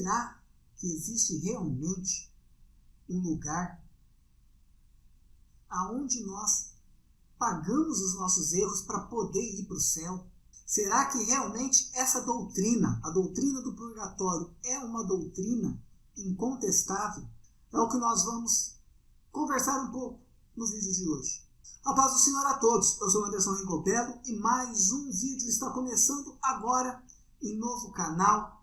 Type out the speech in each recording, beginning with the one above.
será que existe realmente um lugar aonde nós pagamos os nossos erros para poder ir para o céu? Será que realmente essa doutrina, a doutrina do purgatório, é uma doutrina incontestável? É o que nós vamos conversar um pouco no vídeo de hoje. A paz do Senhor a todos, eu sou o Anderson Rincobello e mais um vídeo está começando agora em novo canal,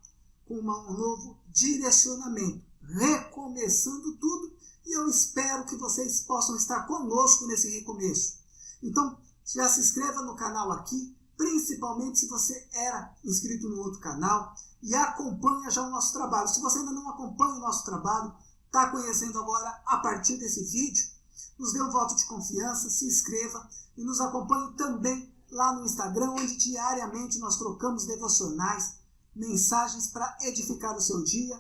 com um novo direcionamento, recomeçando tudo, e eu espero que vocês possam estar conosco nesse recomeço. Então, já se inscreva no canal aqui, principalmente se você era inscrito no outro canal, e acompanha já o nosso trabalho. Se você ainda não acompanha o nosso trabalho, está conhecendo agora a partir desse vídeo, nos dê um voto de confiança, se inscreva e nos acompanhe também lá no Instagram, onde diariamente nós trocamos devocionais, mensagens para edificar o seu dia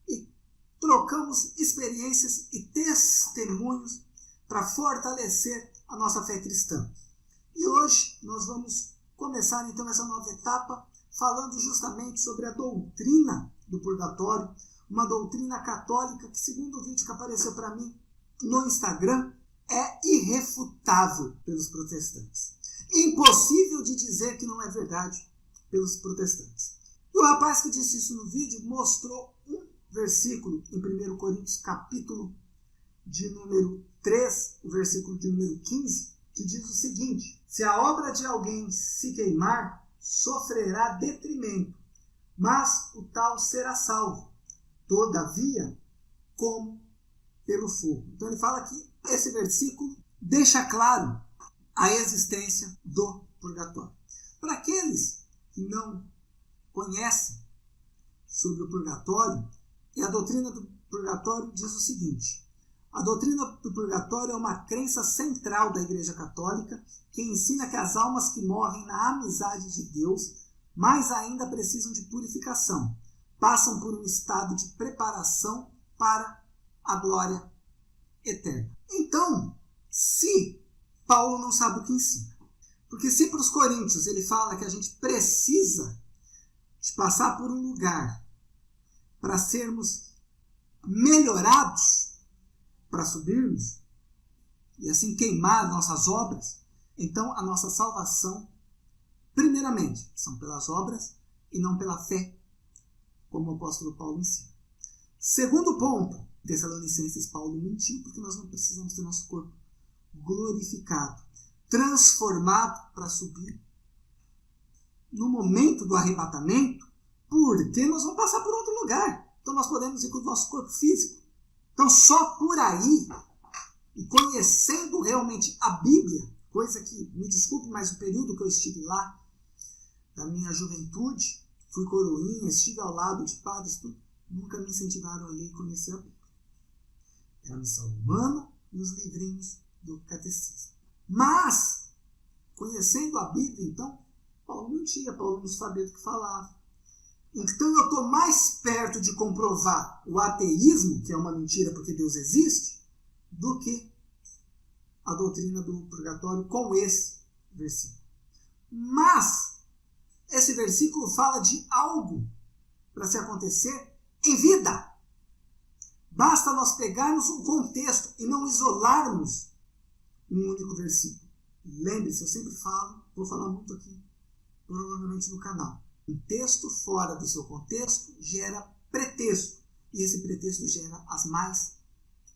e trocamos experiências e testemunhos para fortalecer a nossa fé cristã. E hoje nós vamos começar então essa nova etapa falando justamente sobre a doutrina do purgatório, uma doutrina católica que, segundo o vídeo que apareceu para mim no Instagram, é irrefutável pelos protestantes. Impossível de dizer que não é verdade pelos protestantes. E o rapaz que disse isso no vídeo mostrou um versículo em 1 Coríntios, capítulo de número 3, o versículo de número 15, que diz o seguinte: se a obra de alguém se queimar, sofrerá detrimento, mas o tal será salvo, todavia, como pelo fogo. Então ele fala que esse versículo deixa claro a existência do purgatório. Para aqueles que não conhecem sobre o purgatório, e a doutrina do purgatório diz o seguinte: a doutrina do purgatório é uma crença central da Igreja Católica que ensina que as almas que morrem na amizade de Deus, mais ainda precisam de purificação, passam por um estado de preparação para a glória eterna. Então, se Paulo não sabe o que ensina, porque se para os coríntios ele fala que a gente precisa de passar por um lugar para sermos melhorados, para subirmos, e assim queimar nossas obras, então a nossa salvação, primeiramente, são pelas obras e não pela fé, como o apóstolo Paulo ensina. Segundo ponto, Tessalonicenses, Paulo mentiu, porque nós não precisamos ter nosso corpo glorificado, transformado para subir no momento do arrebatamento, porque nós vamos passar por outro lugar. Então nós podemos ir com o nosso corpo físico. Então só por aí, e conhecendo realmente a Bíblia, coisa que, me desculpe, mas o período que eu estive lá, da minha juventude, fui coroinha, estive ao lado de padres, nunca me incentivaram a ler e conhecer a Bíblia. Era a missão humana e os livrinhos do catecismo. Mas, conhecendo a Bíblia, então, Paulo mentia, Paulo não sabia do que falava. Então eu estou mais perto de comprovar o ateísmo, que é uma mentira porque Deus existe, do que a doutrina do purgatório com esse versículo. Mas, esse versículo fala de algo para se acontecer em vida. Basta nós pegarmos um contexto e não isolarmos um único versículo. Lembre-se, eu sempre falo, vou falar muito aqui, provavelmente no canal. Um texto fora do seu contexto gera pretexto. E esse pretexto gera as mais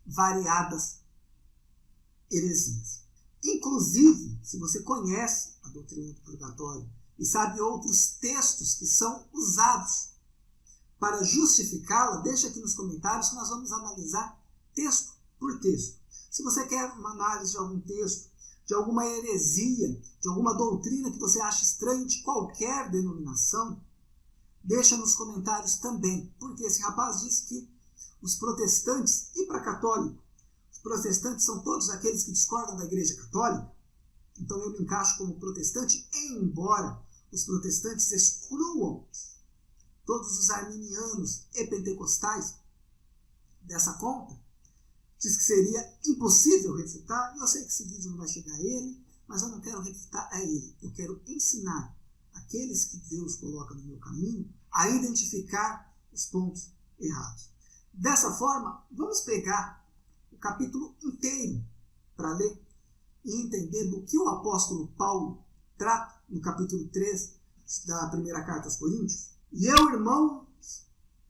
variadas heresias. Inclusive, se você conhece a doutrina do purgatório e sabe outros textos que são usados para justificá-la, deixa aqui nos comentários que nós vamos analisar texto por texto. Se você quer uma análise de algum texto, de alguma heresia, de alguma doutrina que você acha estranha de qualquer denominação, deixa nos comentários também. Porque esse rapaz diz que os protestantes, e para católico, os protestantes são todos aqueles que discordam da Igreja Católica, então eu me encaixo como protestante, embora os protestantes excluam todos os arminianos e pentecostais dessa conta, diz que seria impossível refutar, e eu sei que esse vídeo não vai chegar a ele, mas eu não quero refutar a ele. Eu quero ensinar aqueles que Deus coloca no meu caminho a identificar os pontos errados. Dessa forma, vamos pegar o capítulo inteiro para ler e entender do que o apóstolo Paulo trata no capítulo 3 da primeira carta aos Coríntios. E eu, irmão,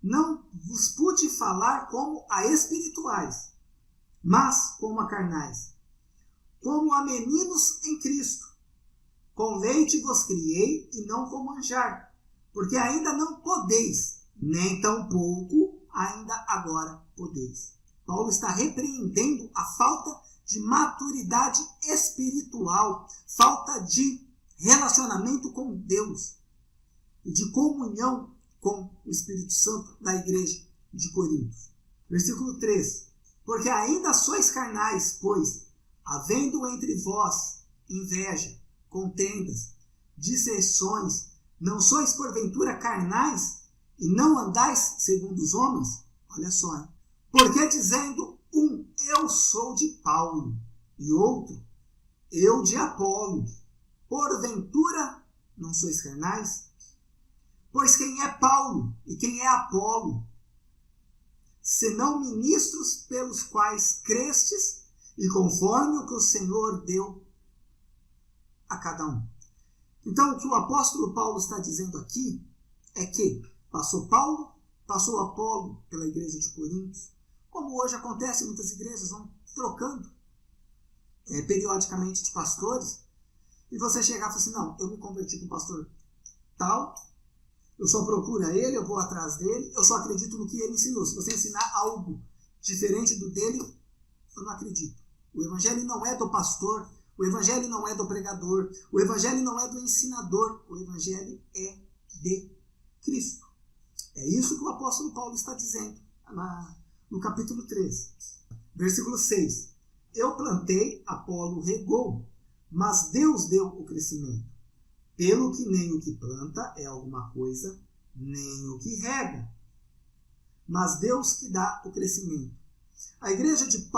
não vos pude falar como a espirituais, mas como a carnais, como a meninos em Cristo. Com leite vos criei e não com manjar, porque ainda não podeis, nem tampouco ainda agora podeis. Paulo está repreendendo a falta de maturidade espiritual, falta de relacionamento com Deus e de comunhão com o Espírito Santo da igreja de Corinto. Versículo 3. Porque ainda sois carnais, pois, havendo entre vós inveja, contendas, dissensões, não sois porventura carnais e não andais segundo os homens? Olha só, hein? Porque dizendo eu sou de Paulo, e outro, eu de Apolo, porventura não sois carnais? Pois quem é Paulo e quem é Apolo, senão ministros pelos quais crestes, e conforme o que o Senhor deu a cada um. Então, o que o apóstolo Paulo está dizendo aqui é que passou Paulo, passou Apolo pela igreja de Corinto, como hoje acontece, muitas igrejas vão trocando periodicamente de pastores, e você chegar e falar assim, não, eu me converti com o pastor tal, eu só procuro ele, eu vou atrás dele, eu só acredito no que ele ensinou. Se você ensinar algo diferente do dele, eu não acredito. O evangelho não é do pastor, o evangelho não é do pregador, o evangelho não é do ensinador, o evangelho é de Cristo. É isso que o apóstolo Paulo está dizendo no capítulo 3. Versículo 6. Eu plantei, Apolo regou, mas Deus deu o crescimento. Pelo que nem o que planta é alguma coisa, nem o que rega, mas Deus que dá o crescimento. A igreja de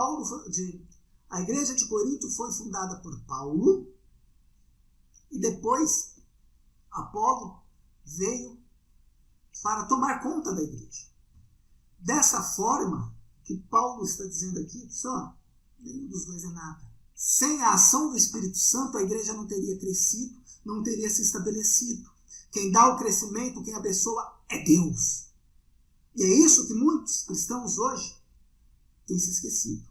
Corinto foi fundada por Paulo, e depois Apolo veio para tomar conta da igreja. Dessa forma, que Paulo está dizendo aqui, só nenhum dos dois é nada. Sem a ação do Espírito Santo, a igreja não teria crescido, não teria se estabelecido. Quem dá o crescimento, quem abençoa, é Deus. E é isso que muitos cristãos hoje têm se esquecido.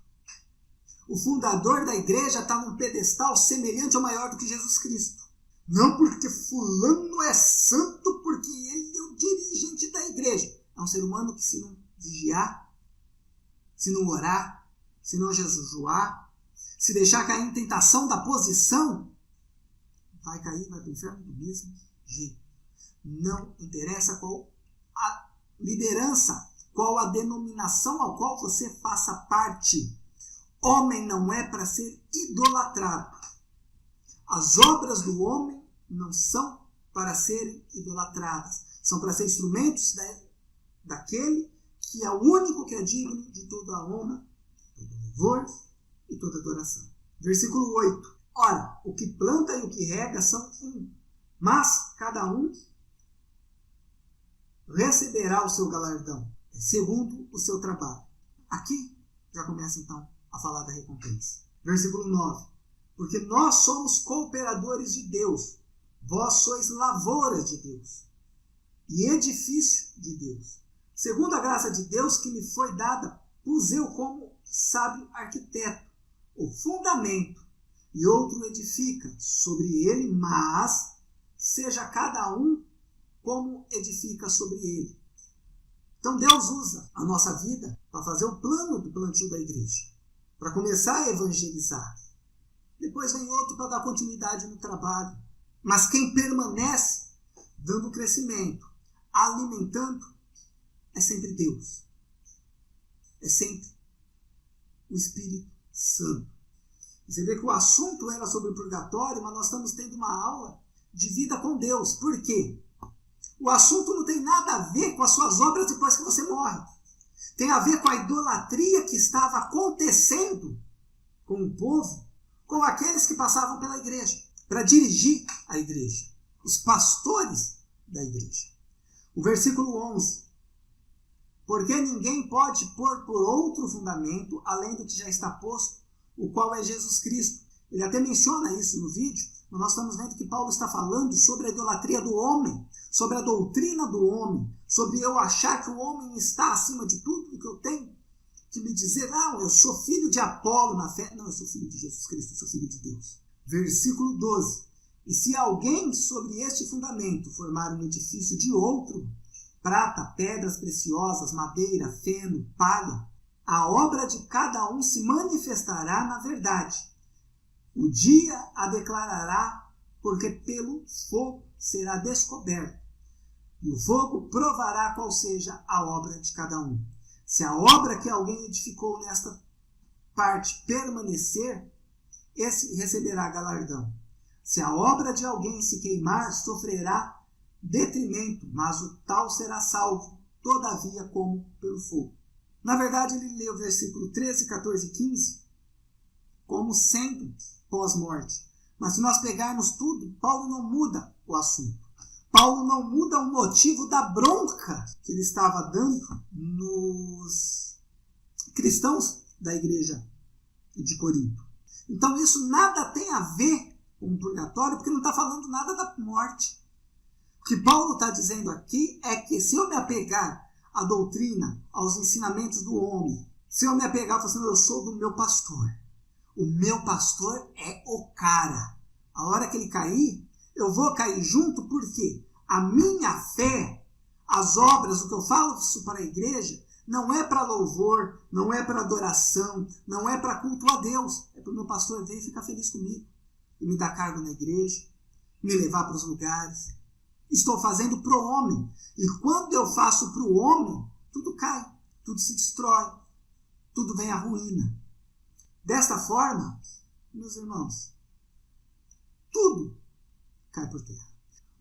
O fundador da igreja está num pedestal semelhante ou maior do que Jesus Cristo. Não porque fulano é santo, porque ele é o dirigente da igreja. É um ser humano que, se não vigiar, se não orar, se não jejuar, se deixar cair em tentação da posição, vai cair, vai para o inferno do mesmo jeito. Não interessa qual a liderança, qual a denominação ao qual você faça parte. Homem não é para ser idolatrado. As obras do homem não são para serem idolatradas. São para ser instrumentos daquele que é o único que é digno de toda a honra, todo louvor e toda adoração. Versículo 8. Ora, o que planta e o que rega são um, mas cada um receberá o seu galardão, segundo o seu trabalho. Aqui já começa então a falar da recompensa. Versículo 9. Porque nós somos cooperadores de Deus, vós sois lavoura de Deus e edifício de Deus. Segundo a graça de Deus que me foi dada, pus eu como sábio arquiteto o fundamento, e outro edifica sobre ele, mas seja cada um como edifica sobre ele. Então Deus usa a nossa vida para fazer o plano do plantio da igreja, para começar a evangelizar. Depois vem outro para dar continuidade no trabalho. Mas quem permanece dando crescimento, alimentando, é sempre Deus. É sempre o Espírito Santo. Você vê que o assunto era sobre o purgatório, mas nós estamos tendo uma aula de vida com Deus. Por quê? O assunto não tem nada a ver com as suas obras depois que você morre. Tem a ver com a idolatria que estava acontecendo com o povo, com aqueles que passavam pela igreja, para dirigir a igreja, os pastores da igreja. O versículo 11. Porque ninguém pode pôr por outro fundamento, além do que já está posto, o qual é Jesus Cristo. Ele até menciona isso no vídeo, mas nós estamos vendo que Paulo está falando sobre a idolatria do homem, sobre a doutrina do homem, sobre eu achar que o homem está acima de tudo e que eu tenho que me dizer, não, eu sou filho de Apolo na fé. Não, eu sou filho de Jesus Cristo, eu sou filho de Deus. Versículo 12. E se alguém sobre este fundamento formar um edifício de outro, prata, pedras preciosas, madeira, feno, palha, a obra de cada um se manifestará na verdade. O dia a declarará, porque pelo fogo será descoberto. E o fogo provará qual seja a obra de cada um. Se a obra que alguém edificou nesta parte permanecer, esse receberá galardão. Se a obra de alguém se queimar, sofrerá detrimento, mas o tal será salvo, todavia como pelo fogo. Na verdade, ele lê o versículo 13, 14 e 15 como sendo pós-morte. Mas se nós pegarmos tudo, Paulo não muda o assunto. Paulo não muda o motivo da bronca que ele estava dando nos cristãos da igreja de Corinto. Então isso nada tem a ver com o purgatório, porque não está falando nada da morte. O que Paulo está dizendo aqui é que se eu me apegar à doutrina, aos ensinamentos do homem, se eu me apegar e falar assim, eu sou do meu pastor, o meu pastor é o cara. A hora que ele cair, eu vou cair junto, porque a minha fé, as obras, o que eu falo isso para a igreja, não é para louvor, não é para adoração, não é para culto a Deus. É para o meu pastor vir e ficar feliz comigo. E me dar cargo na igreja, me levar para os lugares. Estou fazendo para o homem. E quando eu faço para o homem, tudo cai, tudo se destrói, tudo vem à ruína. Desta forma, meus irmãos, tudo cai por terra.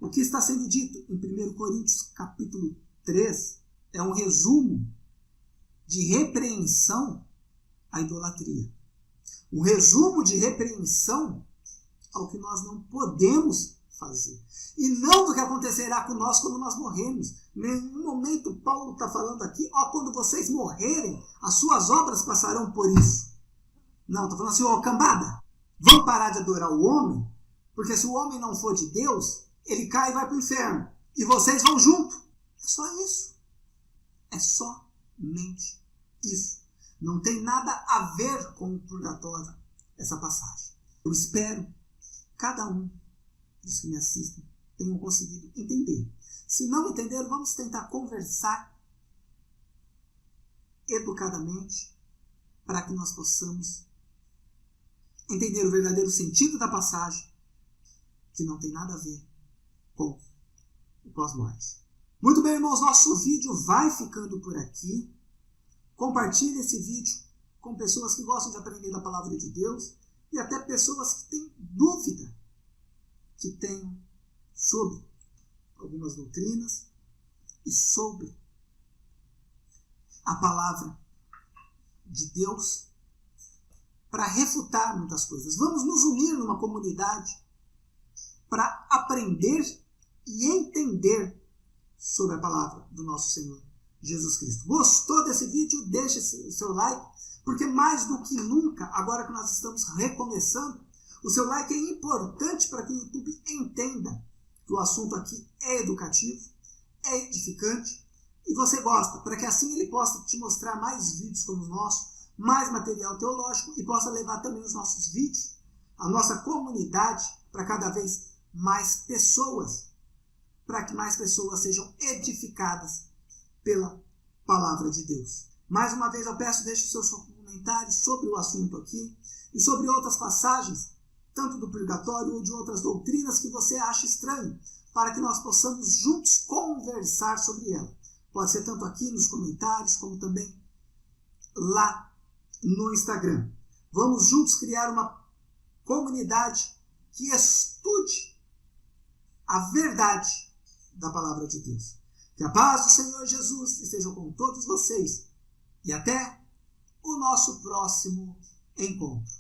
O que está sendo dito em 1 Coríntios capítulo 3 é um resumo de repreensão à idolatria. Um resumo de repreensão ao que nós não podemos fazer. E não do que acontecerá com nós quando nós morrermos. Em nenhum momento Paulo está falando aqui, quando vocês morrerem, as suas obras passarão por isso. Não, está falando assim, cambada, vamos parar de adorar o homem, porque se o homem não for de Deus, ele cai e vai para o inferno. E vocês vão junto. É só isso. É somente isso. Não tem nada a ver com o purgatório, essa passagem. Eu espero que cada um dos que me assistem tenham conseguido entender. Se não entenderam, vamos tentar conversar educadamente para que nós possamos entender o verdadeiro sentido da passagem, que não tem nada a ver com o pós-morte. Muito bem, irmãos, nosso vídeo vai ficando por aqui. Compartilhe esse vídeo com pessoas que gostam de aprender da palavra de Deus e até pessoas que têm dúvida que tenham sobre algumas doutrinas e sobre a palavra de Deus para refutar muitas coisas. Vamos nos unir numa comunidade para aprender e entender sobre a palavra do nosso Senhor Jesus Cristo. Gostou desse vídeo? Deixe o seu like, porque mais do que nunca, agora que nós estamos recomeçando, o seu like é importante para que o YouTube entenda que o assunto aqui é educativo, é edificante, e você gosta, para que assim ele possa te mostrar mais vídeos como o nosso, mais material teológico, e possa levar também os nossos vídeos, a nossa comunidade, para cada vez mais pessoas, para que mais pessoas sejam edificadas pela palavra de Deus. Mais uma vez eu peço, deixe os seus comentários sobre o assunto aqui e sobre outras passagens, tanto do purgatório ou de outras doutrinas que você acha estranho, para que nós possamos juntos conversar sobre ela. Pode ser tanto aqui nos comentários, como também lá no Instagram. Vamos juntos criar uma comunidade que estude a verdade da palavra de Deus. Que a paz do Senhor Jesus esteja com todos vocês e até o nosso próximo encontro.